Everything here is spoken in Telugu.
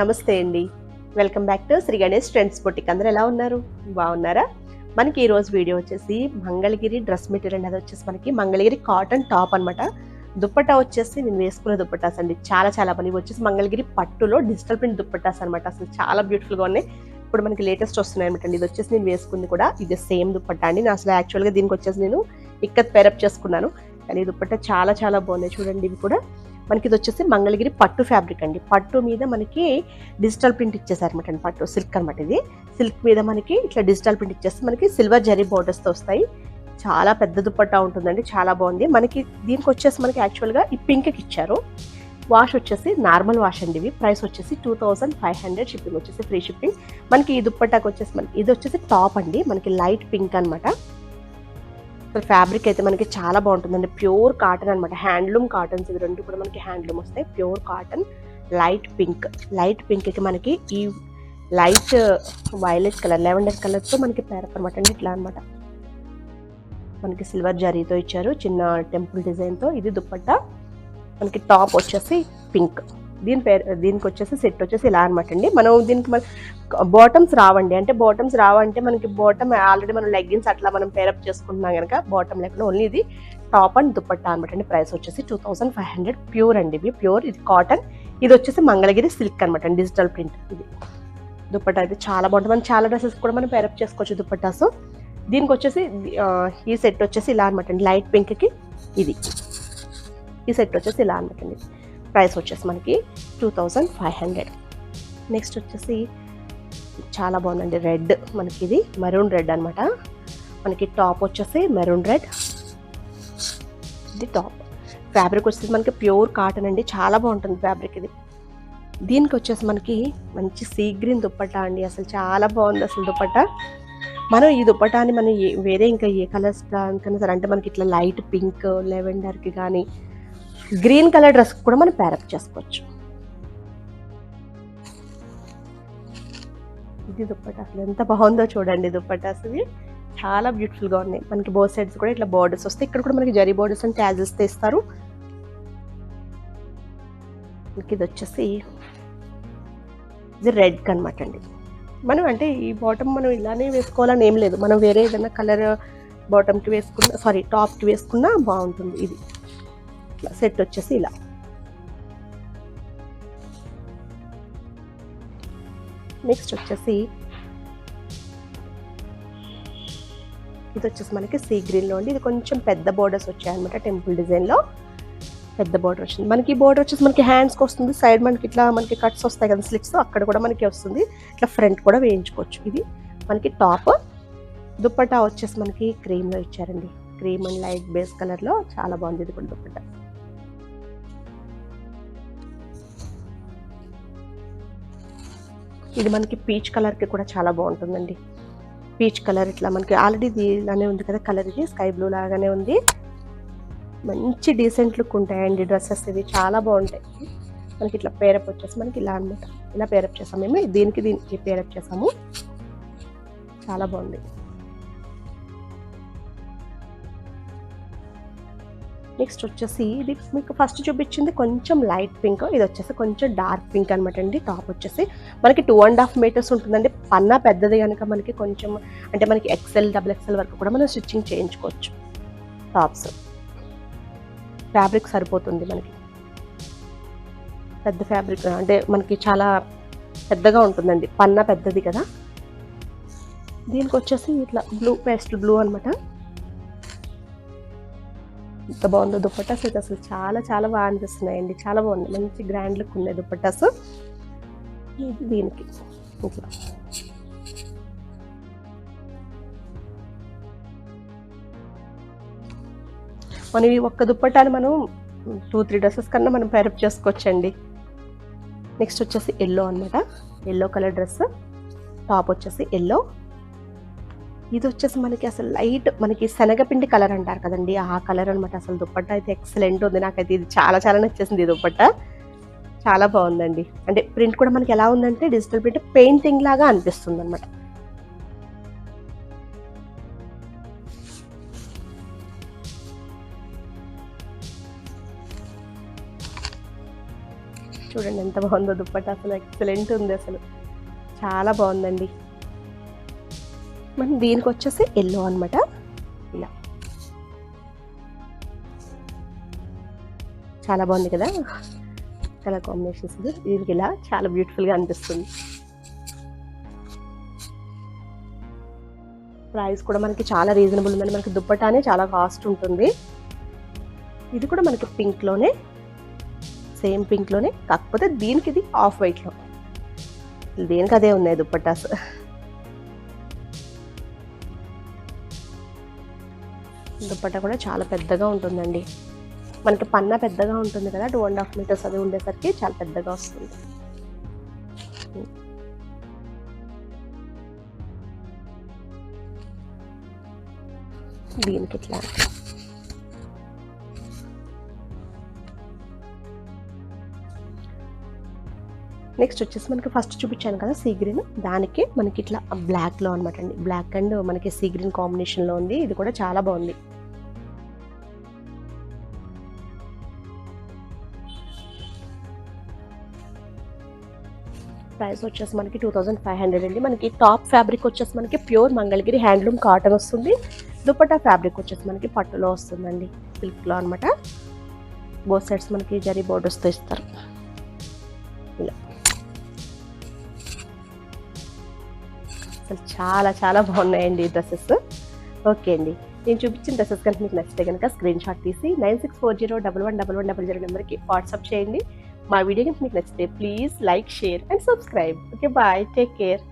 నమస్తే అండి. Welcome back to Shri Ganesh trends boutique. అందరూ ఎలా ఉన్నారు? బాగున్నారా? మనకి ఈ రోజు వీడియో వచ్చేసి మంగళగిరి డ్రెస్ మెటీరియల్ అనేది వచ్చేసి మనకి మంగళగిరి కాటన్ టాప్ అనమాట. దుప్పట్టా వచ్చేసి నేను వేసుకున్న దుప్పట్టాస్ అండి. చాలా బాగున్నాయి. వచ్చేసి మంగళగిరి పట్టులో డిజిటల్ ప్రింట్ దుప్పట్టాస్ అనమాట. అసలు చాలా బ్యూటిఫుల్గా ఉన్నాయి. ఇప్పుడు మనకి లేటెస్ట్ వస్తున్నాయి అనమాట అండి. ఇది వచ్చేసి నేను వేసుకుంది కూడా ఇది సేమ్ దుప్పట్టా అండి. నేను అసలు యాక్చువల్గా దీనికి వచ్చేసి నేను ఇక్కత్ పేరప్ చేసుకున్నాను. కానీ దుప్పట్టా చాలా బాగున్నాయి చూడండి. ఇవి కూడా మనకి ఇది వచ్చేసి మంగళగిరి పట్టు ఫ్యాబ్రిక్ అండి. పట్టు మీద మనకి డిజిటల్ ప్రింట్ ఇచ్చేసారనమాట అండి. పట్టు సిల్క్ అనమాట. ఇది సిల్క్ మీద మనకి ఇట్లా డిజిటల్ ప్రింట్ ఇచ్చేస్తే మనకి సిల్వర్ జరీ బోర్డర్స్తో వస్తాయి. చాలా పెద్ద దుప్పట్టా ఉంటుందండి. చాలా బాగుంది. మనకి దీనికి వచ్చేసి మనకి యాక్చువల్గా ఈ పింక్కి ఇచ్చారు. వాష్ వచ్చేసి నార్మల్ వాష్ అండి. ఇవి ప్రైస్ వచ్చేసి 2500. షిప్పింగ్ వచ్చేసి ఫ్రీ షిప్పింగ్. మనకి ఈ దుప్పట్టాకి వచ్చేసి మనకి ఇది వచ్చేసి టాప్ అండి. మనకి లైట్ పింక్ అనమాట. అసలు ఫ్యాబ్రిక్ అయితే మనకి చాలా బాగుంటుందండి. ప్యూర్ కాటన్ అనమాట. హ్యాండ్లూమ్ కాటన్స్ ఇవి రెండు కూడా మనకి హ్యాండ్లూమ్ వస్తాయి. ప్యూర్ కాటన్ లైట్ పింక్కి మనకి ఈ లైట్ వైలెట్ కలర్ లెవెండర్ కలర్తో మనకి పేరప్ అనమాట అండి. ఇట్లా అనమాట. మనకి సిల్వర్ జరీతో ఇచ్చారు చిన్న టెంపుల్ డిజైన్తో. ఇది దుప్పట్టా. మనకి టాప్ వచ్చేసి పింక్. దీనికి వచ్చేసి సెట్ వచ్చేసి ఇలా అనమాట అండి. మనం దీనికి బాటమ్స్ రావండి. అంటే బాటమ్స్ రావంటే మనకి బాటమ్ ఆల్రెడీ మనం లెగ్గిన్స్ అట్లా మనం పేరప్ చేసుకుంటున్నాం కనుక బాటమ్ లేకుండా ఓన్లీ ఇది టాప్ అండ్ దుప్పట్టా అనమాట అండి. ప్రైస్ వచ్చేసి 2500. ప్యూర్ అండి. ఇవి ప్యూర్. ఇది కాటన్. ఇది వచ్చేసి మంగళగిరి సిల్క్ అనమాట అండి. Digital print. ఇది దుప్పట్టా అయితే చాలా బాగుంటుంది. మనం చాలా డ్రెస్సెస్ కూడా మనం పేరప్ చేసుకోవచ్చు దుప్పట్టాస్. దీనికి వచ్చేసి ఈ సెట్ వచ్చేసి ఇలా అనమాట అండి. లైట్ పింక్కి ఇది ఈ సెట్ వచ్చేసి ఇలా అనమాట అండి. ప్రైస్ వచ్చేసి మనకి 2500. నెక్స్ట్ వచ్చేసి చాలా బాగుందండి. రెడ్ మనకి ఇది మెరూన్ రెడ్ అనమాట. మనకి టాప్ వచ్చేసి మెరూన్ రెడ్. ఇది టాప్. ఫ్యాబ్రిక్ వచ్చేసి మనకి ప్యూర్ కాటన్ అండి. చాలా బాగుంటుంది ఫ్యాబ్రిక్ ఇది. దీనికి వచ్చేసి మనకి మంచి సీ గ్రీన్ దుప్పట్టా అండి. అసలు చాలా బాగుంది అసలు దుప్పట్టా. మనం ఈ దుప్పటాని మనం వేరే ఇంకా ఏ కలర్స్ కన్నా సరే అంటే మనకి ఇట్లా లైట్ పింక్ లెవెండర్కి కానీ గ్రీన్ కలర్ డ్రెస్ కూడా మనం పేరప్ చేసుకోవచ్చు. ఇది దుప్పట్టా అసలు ఎంత బాగుందో చూడండి. దుప్పట్టాస్ ఇవి చాలా బ్యూటిఫుల్గా ఉన్నాయి. మనకి బోత్ సైడ్స్ కూడా ఇట్లా బోర్డర్స్ వస్తాయి. ఇక్కడ కూడా మనకి జరీ బోర్డర్స్ అని ట్యాజెస్ ఇస్తారు. మనకి ఇది వచ్చేసి ఇది రెడ్ అనమాట అండి. మనం అంటే ఈ బాటమ్ మనం ఇలానే వేసుకోవాలని ఏం లేదు. మనం వేరే ఏదైనా కలర్ బాటమ్కి వేసుకున్న టాప్కి వేసుకున్నా బాగుంటుంది. ఇది ఇట్లా సెట్ వచ్చేసి ఇలా. నెక్స్ట్ వచ్చేసి ఇది వచ్చేసి మనకి సీ గ్రీన్లో అండి. ఇది కొంచెం పెద్ద బోర్డర్స్ వచ్చాయన్నమాట. టెంపుల్ డిజైన్లో పెద్ద బోర్డర్ వచ్చింది. మనకి బోర్డర్ వచ్చేసి మనకి హ్యాండ్స్కి వస్తుంది. సైడ్ మనకి ఇట్లా మనకి కట్స్ వస్తాయి కదా స్లిట్స్, అక్కడ కూడా మనకి వస్తుంది. ఇట్లా ఫ్రంట్ కూడా వేయించుకోవచ్చు. ఇది మనకి టాప్. దుప్పట్టా వచ్చేసి మనకి క్రీమ్లో ఇచ్చారండి. క్రీమ్ అండ్ లైట్ బేస్ కలర్లో చాలా బాగుంది. ఇది కూడా దుప్పట్టా. ఇది మనకి పీచ్ కలర్కి కూడా చాలా బాగుంటుందండి. పీచ్ కలర్ ఇట్లా మనకి ఆల్రెడీ ఇది ఇలానే ఉంది కదా కలర్. ఇది స్కై బ్లూ లాగానే ఉంది. మంచి డీసెంట్ లుక్ ఉంటాయండి డ్రెస్సెస్. ఇవి చాలా బాగుంటాయి. మనకి ఇట్లా పేరప్ వచ్చేసి మనకి ఇలా అనమాట. ఇలా పేరప్ చేసాము మేము. దీనికి పేరప్ చేసాము. చాలా బాగుంది. నెక్స్ట్ వచ్చేసి ఇది మీకు ఫస్ట్ చూపించింది కొంచెం లైట్ పింక్. ఇది వచ్చేసి కొంచెం డార్క్ పింక్ అనమాట అండి. టాప్ వచ్చేసి మనకి 2.5 మీటర్స్ ఉంటుందండి. పన్నా పెద్దది కనుక మనకి కొంచెం అంటే మనకి XL XXL వరకు కూడా మనం స్టిచ్చింగ్ చేయించుకోవచ్చు. టాప్స్ ఫ్యాబ్రిక్ సరిపోతుంది మనకి. పెద్ద ఫ్యాబ్రిక్ అంటే మనకి చాలా పెద్దగా ఉంటుందండి. పన్నా పెద్దది కదా. దీనికి వచ్చేసి ఇట్లా పేస్టల్ బ్లూ అనమాట. ఎంత బాగుందో దుప్పట్టాస్ అయితే అసలు చాలా బాగా అనిపిస్తున్నాయండి. చాలా బాగుంది. మంచి గ్రాండ్ లుక్ ఉన్నాయి దుప్పట్టాస్. దీనికి ఇట్లా మనం ఈ ఒక్క దుప్పట్టాని మనం 2-3 డ్రెస్సెస్ కన్నా మనం పేరప్ చేసుకోవచ్చండి. నెక్స్ట్ వచ్చేసి ఎల్లో అనమాట. Yellow colour dress. టాప్ వచ్చేసి ఎల్లో. ఇది వచ్చేసి మనకి అసలు లైట్ మనకి శనగపిండి కలర్ అంటారు కదండి, ఆ కలర్ అనమాట. అసలు దుప్పట్టా అయితే ఎక్సలెంట్ ఉంది. నాకైతే ఇది చాలా నచ్చేసింది. ఈ దుప్పట్టా చాలా బాగుందండి. అంటే ప్రింట్ కూడా మనకి ఎలా ఉందంటే డిజిటల్ ప్రింట్ పెయింటింగ్ లాగా అనిపిస్తుంది అనమాట. చూడండి ఎంత బాగుందో దుప్పట్టా, అసలు ఎక్సలెంట్ ఉంది, అసలు చాలా బాగుందండి. మనం దీనికి వచ్చేసి ఎల్లో అనమాట, ఇలా చాలా బాగుంది కదా కలర్ కాంబినేషన్స్. దీనికి ఇలా చాలా బ్యూటిఫుల్గా అనిపిస్తుంది. ప్రైస్ కూడా మనకి చాలా రీజనబుల్ ఉందండి. మనకి దుప్పటానే చాలా కాస్ట్ ఉంటుంది. ఇది కూడా మనకి పింక్లోనే, సేమ్ పింక్లోనే, కాకపోతే దీనికి ఇది ఆఫ్ వైట్లో, దేనికి అదే ఉన్నాయి దుప్పటాస్. దుప్పట్టా కూడా చాలా పెద్దగా ఉంటుందండి. మనకి పన్నా పెద్దగా ఉంటుంది కదా, 2.5 మీటర్స్ అది ఉండేసరికి చాలా పెద్దగా వస్తుంది. దీనికి ఇట్లా నెక్స్ట్ వచ్చేసి మనకి ఫస్ట్ చూపించాను కదా సీ గ్రీన్, దానికి మనకి ఇట్లా బ్లాక్లో అనమాట అండి. బ్లాక్ అండ్ మనకి సీ గ్రీన్ కాంబినేషన్లో ఉంది. ఇది కూడా చాలా బాగుంది. ప్రైస్ వచ్చేసి మనకి 2500 అండి. మనకి టాప్ ఫ్యాబ్రిక్ వచ్చేసి మనకి ప్యూర్ మంగళగిరి హ్యాండ్లూమ్ కాటన్ వస్తుంది. దుపట్టా ఫ్యాబ్రిక్ వచ్చేసి మనకి పట్టులో వస్తుందండి, సిల్క్లో అనమాట. బోత్ సైడ్స్ మనకి జరీ బోర్డర్స్తో ఇస్తారు. ఇలా అసలు చాలా చాలా బాగున్నాయండి ఈ డ్రెస్సెస్. ఓకే అండి, నేను చూపించిన డ్రెస్సెస్ కనుక మీకు నచ్చితే కనుక స్క్రీన్ షాట్ తీసి 9640111100 నెంబర్కి వాట్సాప్ చేయండి. మా వీడియో కనుక మీకు నచ్చితే please like, share and subscribe. Okay, bye, take care.